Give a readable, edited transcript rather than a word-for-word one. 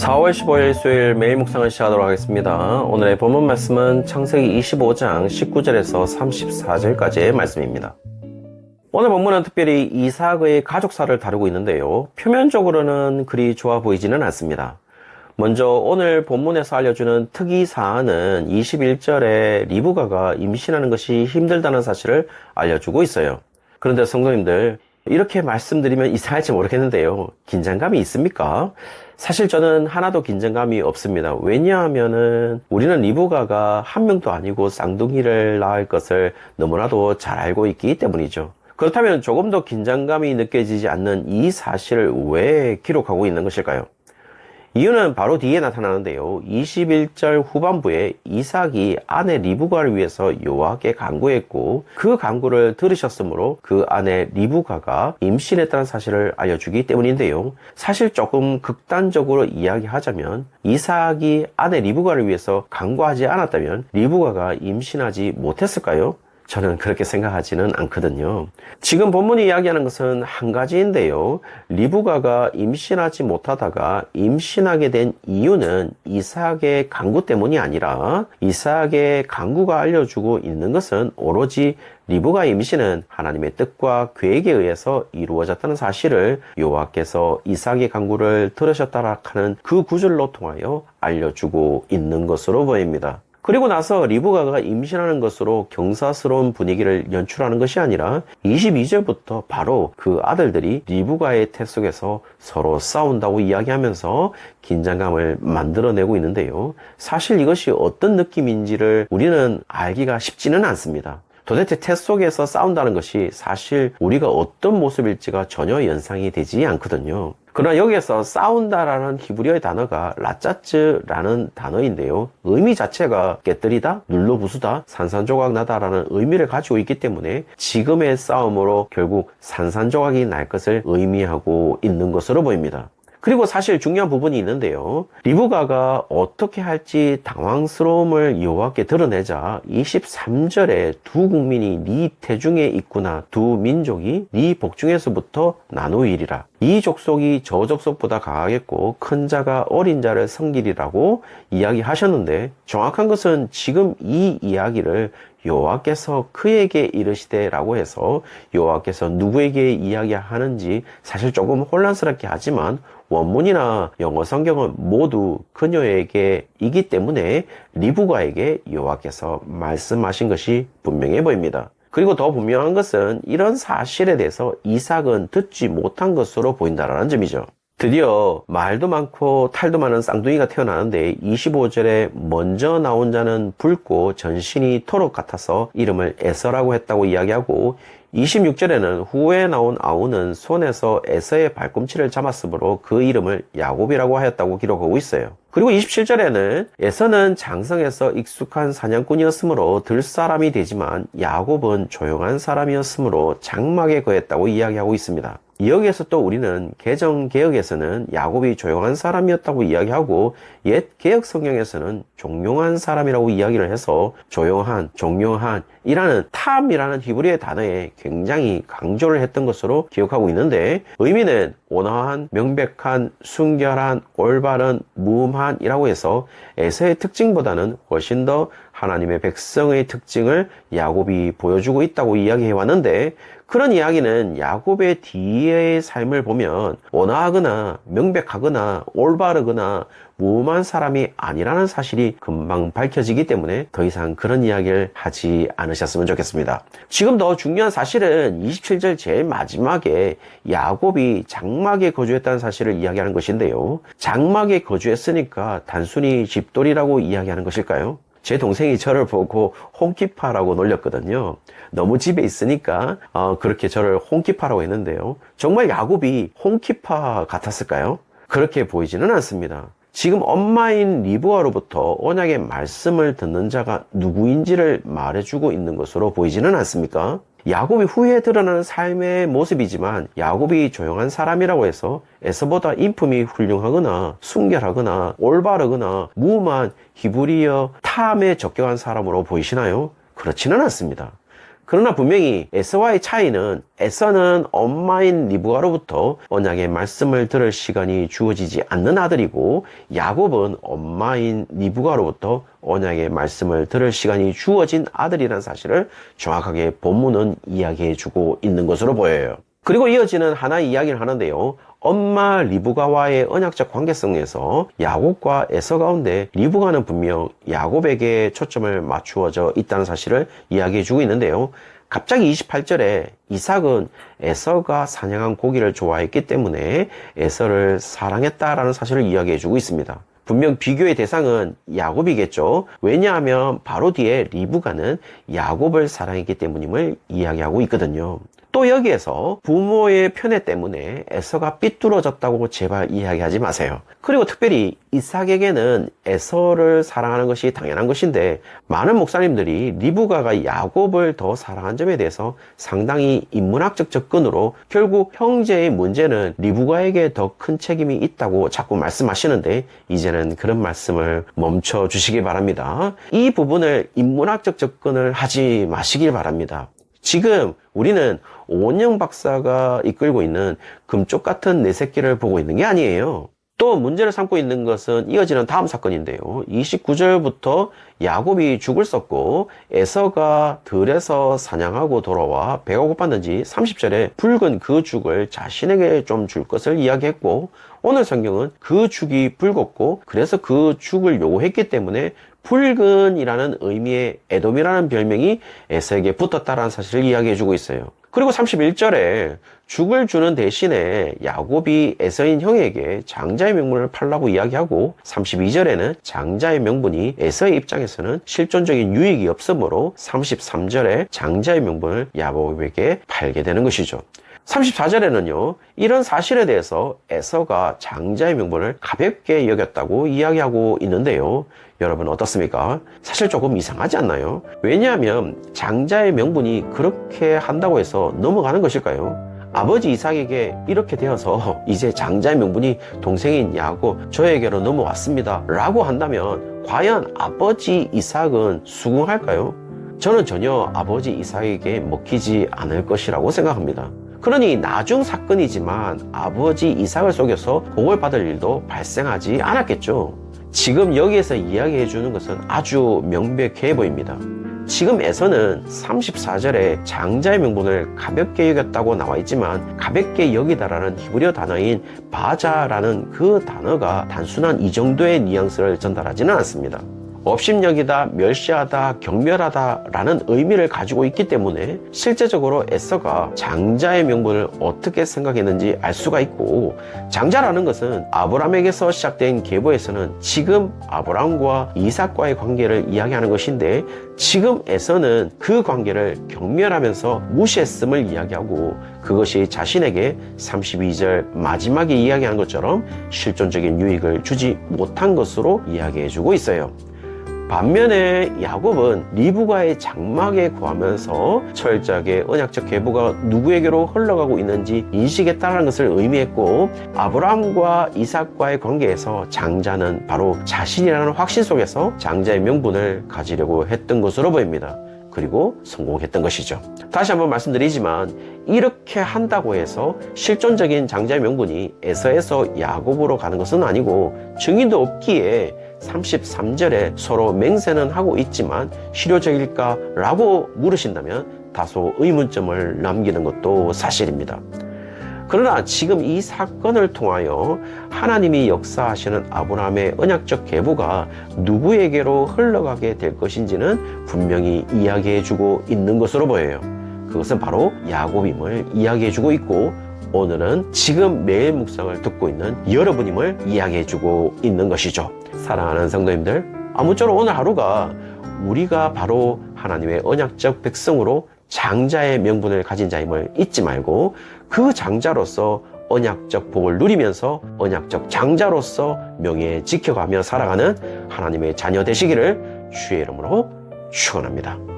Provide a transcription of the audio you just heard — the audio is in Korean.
4월 15일 수요일 매일 묵상을 시작하도록 하겠습니다. 오늘의 본문 말씀은 창세기 25장 19절에서 34절까지의 말씀입니다. 오늘 본문은 특별히 이삭의 가족사를 다루고 있는데요. 표면적으로는 그리 좋아 보이지는 않습니다. 먼저 오늘 본문에서 알려주는 특이사안은 21절에 리브가가 임신하는 것이 힘들다는 사실을 알려주고 있어요. 그런데 성도님들, 이렇게 말씀드리면 이상할지 모르겠는데요. 긴장감이 있습니까? 사실 저는 하나도 긴장감이 없습니다. 왜냐하면은 우리는 리브가가 한 명도 아니고 쌍둥이를 낳을 것을 너무나도 잘 알고 있기 때문이죠. 그렇다면 조금 더 긴장감이 느껴지지 않는 이 사실을 왜 기록하고 있는 것일까요? 이유는 바로 뒤에 나타나는데요. 21절 후반부에 이삭이 아내 리브가를 위해서 여호와께 간구했고 그 간구를 들으셨으므로 그 아내 리브가가 임신했다는 사실을 알려주기 때문인데요. 사실 조금 극단적으로 이야기하자면 이삭이 아내 리브가를 위해서 간구하지 않았다면 리브가가 임신하지 못했을까요? 저는 그렇게 생각하지는 않거든요. 지금 본문이 이야기하는 것은 한 가지인데요. 리브가가 임신하지 못하다가 임신하게 된 이유는 이삭의 간구 때문이 아니라 이삭의 간구가 알려주고 있는 것은 오로지 리브가의 임신은 하나님의 뜻과 계획에 의해서 이루어졌다는 사실을 여호와께서 이삭의 간구를 들으셨다라 하는 그 구절로 통하여 알려주고 있는 것으로 보입니다. 그리고 나서 리브가가 임신하는 것으로 경사스러운 분위기를 연출하는 것이 아니라 22절부터 바로 그 아들들이 리브가의 태 속에서 서로 싸운다고 이야기하면서 긴장감을 만들어내고 있는데요. 사실 이것이 어떤 느낌인지를 우리는 알기가 쉽지는 않습니다. 도대체 태 속에서 싸운다는 것이 사실 우리가 어떤 모습일지가 전혀 연상이 되지 않거든요. 그러나 여기에서 싸운다라는 히브리어의 단어가 라짜츠라는 단어인데요. 의미 자체가 깨뜨리다, 눌러부수다, 산산조각 나다라는 의미를 가지고 있기 때문에 지금의 싸움으로 결국 산산조각이 날 것을 의미하고 있는 것으로 보입니다. 그리고 사실 중요한 부분이 있는데요. 리브가가 어떻게 할지 당황스러움을 여호와께 드러내자 23절에 두 국민이 네 태중에 있구나, 두 민족이 네 복중에서부터 나누이리라. 이 족속이 저 족속보다 강하겠고 큰 자가 어린 자를 섬기리라고 이야기하셨는데 정확한 것은 지금 이 이야기를 여호와께서 그에게 이르시되 라고 해서 여호와께서 누구에게 이야기하는지 사실 조금 혼란스럽게 하지만 원문이나 영어 성경은 모두 그녀에게이기 때문에 리브가에게 여호와께서 말씀하신 것이 분명해 보입니다. 그리고 더 분명한 것은 이런 사실에 대해서 이삭은 듣지 못한 것으로 보인다는 점이죠. 드디어 말도 많고 탈도 많은 쌍둥이가 태어나는데 25절에 먼저 나온 자는 붉고 전신이 토록 같아서 이름을 에서라고 했다고 이야기하고 26절에는 후에 나온 아우는 손에서 에서의 발꿈치를 잡았으므로 그 이름을 야곱이라고 하였다고 기록하고 있어요. 그리고 27절에는 에서는 장성에서 익숙한 사냥꾼이었으므로 들 사람이 되지만 야곱은 조용한 사람이었으므로 장막에 거했다고 이야기하고 있습니다. 여기에서 또 우리는 개정개혁에서는 야곱이 조용한 사람이었다고 이야기하고 옛 개혁 성경에서는 종용한 사람이라고 이야기를 해서 조용한, 종용한 이라는 탐이라는 히브리의 단어에 굉장히 강조를 했던 것으로 기억하고 있는데 의미는 온화한, 명백한, 순결한, 올바른, 무음한 이라고 해서 에서의 특징보다는 훨씬 더 하나님의 백성의 특징을 야곱이 보여주고 있다고 이야기해 왔는데 그런 이야기는 야곱의 뒤의 삶을 보면 온화하거나 명백하거나 올바르거나 무음한 사람이 아니라는 사실이 금방 밝혀지기 때문에 더 이상 그런 이야기를 하지 않으셨으면 좋겠습니다. 지금 더 중요한 사실은 27절 제일 마지막에 야곱이 장막에 거주했다는 사실을 이야기하는 것인데요. 장막에 거주했으니까 단순히 집돌이라고 이야기하는 것일까요? 제 동생이 저를 보고 홍키파라고 놀렸거든요. 너무 집에 있으니까 그렇게 저를 홍키파라고 했는데요. 정말 야곱이 홍키파 같았을까요? 그렇게 보이지는 않습니다. 지금 엄마인 리브가로부터 언약의 말씀을 듣는 자가 누구인지를 말해주고 있는 것으로 보이지는 않습니까? 야곱이 후에 드러나는 삶의 모습이지만 야곱이 조용한 사람이라고 해서 에서보다 인품이 훌륭하거나 순결하거나 올바르거나 무음한 히브리어 탐에 적격한 사람으로 보이시나요? 그렇지는 않습니다. 그러나 분명히 에서와의 차이는 에서는 엄마인 리브가로부터 언약의 말씀을 들을 시간이 주어지지 않는 아들이고 야곱은 엄마인 리브가로부터 언약의 말씀을 들을 시간이 주어진 아들이라는 사실을 정확하게 본문은 이야기해 주고 있는 것으로 보여요. 그리고 이어지는 하나의 이야기를 하는데요. 엄마 리브가와의 언약적 관계성에서 야곱과 에서 가운데 리브가는 분명 야곱에게 초점을 맞추어져 있다는 사실을 이야기해 주고 있는데요. 갑자기 28절에 이삭은 에서가 사냥한 고기를 좋아했기 때문에 에서를 사랑했다라는 사실을 이야기해 주고 있습니다. 분명 비교의 대상은 야곱이겠죠. 왜냐하면 바로 뒤에 리브가는 야곱을 사랑했기 때문임을 이야기하고 있거든요. 또 여기에서 부모의 편애 때문에 에서가 삐뚤어졌다고 제발 이야기하지 마세요. 그리고 특별히 이삭에게는 에서를 사랑하는 것이 당연한 것인데 많은 목사님들이 리브가가 야곱을 더 사랑한 점에 대해서 상당히 인문학적 접근으로 결국 형제의 문제는 리브가에게 더 큰 책임이 있다고 자꾸 말씀하시는데 이제는 그런 말씀을 멈춰 주시기 바랍니다. 이 부분을 인문학적 접근을 하지 마시길 바랍니다. 지금 우리는 오원영 박사가 이끌고 있는 금쪽 같은 내 새끼를 보고 있는 게 아니에요. 또 문제를 삼고 있는 것은 이어지는 다음 사건인데요. 29절부터 야곱이 죽을 썩고 에서가 들에서 사냥하고 돌아와 배가 고팠는지 30절에 붉은 그 죽을 자신에게 좀 줄 것을 이야기했고 오늘 성경은 그 죽이 붉었고 그래서 그 죽을 요구했기 때문에 붉은이라는 의미의 에돔이라는 별명이 에서에게 붙었다라는 사실을 이야기해 주고 있어요. 그리고 31절에 죽을 주는 대신에 야곱이 에서인 형에게 장자의 명분을 팔라고 이야기하고 32절에는 장자의 명분이 에서의 입장에서는 실존적인 유익이 없으므로 33절에 장자의 명분을 야곱에게 팔게 되는 것이죠. 34절에는요, 이런 사실에 대해서 에서가 장자의 명분을 가볍게 여겼다고 이야기하고 있는데요. 여러분 어떻습니까? 사실 조금 이상하지 않나요? 왜냐하면 장자의 명분이 그렇게 한다고 해서 넘어가는 것일까요? 아버지 이삭에게 이렇게 되어서 이제 장자의 명분이 동생인 야곱 저에게로 넘어왔습니다 라고 한다면 과연 아버지 이삭은 수긍할까요? 저는 전혀 아버지 이삭에게 먹히지 않을 것이라고 생각합니다. 그러니 나중 사건이지만 아버지 이삭을 속여서 복을 받을 일도 발생하지 않았겠죠. 지금 여기에서 이야기해 주는 것은 아주 명백해 보입니다. 지금 에서는 34절에 장자의 명분을 가볍게 여겼다고 나와 있지만 가볍게 여기다라는 히브리어 단어인 바자라는 그 단어가 단순한 이 정도의 뉘앙스를 전달하지는 않습니다. 업심여기다, 멸시하다, 경멸하다 라는 의미를 가지고 있기 때문에 실제적으로 에서가 장자의 명분을 어떻게 생각했는지 알 수가 있고 장자라는 것은 아브라함에게서 시작된 계보에서는 지금 아브라함과 이삭과의 관계를 이야기하는 것인데 지금 에서는 그 관계를 경멸하면서 무시했음을 이야기하고 그것이 자신에게 32절 마지막에 이야기한 것처럼 실존적인 유익을 주지 못한 것으로 이야기해주고 있어요. 반면에 야곱은 리브가의 장막에 구하면서 철저하게 언약적 계보가 누구에게로 흘러가고 있는지 인식했다는 것을 의미했고 아브라함과 이삭과의 관계에서 장자는 바로 자신이라는 확신 속에서 장자의 명분을 가지려고 했던 것으로 보입니다. 그리고 성공했던 것이죠. 다시 한번 말씀드리지만 이렇게 한다고 해서 실존적인 장자의 명분이 에서에서 야곱으로 가는 것은 아니고 증인도 없기에 33절에 서로 맹세는 하고 있지만 실효적일까? 라고 물으신다면 다소 의문점을 남기는 것도 사실입니다. 그러나 지금 이 사건을 통하여 하나님이 역사하시는 아브라함의 언약적 계보가 누구에게로 흘러가게 될 것인지는 분명히 이야기해주고 있는 것으로 보여요. 그것은 바로 야곱임을 이야기해주고 있고 오늘은 지금 매일 묵상을 듣고 있는 여러분임을 이야기해주고 있는 것이죠. 사랑하는 성도님들, 아무쪼록 오늘 하루가 우리가 바로 하나님의 언약적 백성으로 장자의 명분을 가진 자임을 잊지 말고 그 장자로서 언약적 복을 누리면서 언약적 장자로서 명예 지켜가며 살아가는 하나님의 자녀 되시기를 주의 이름으로 축원합니다.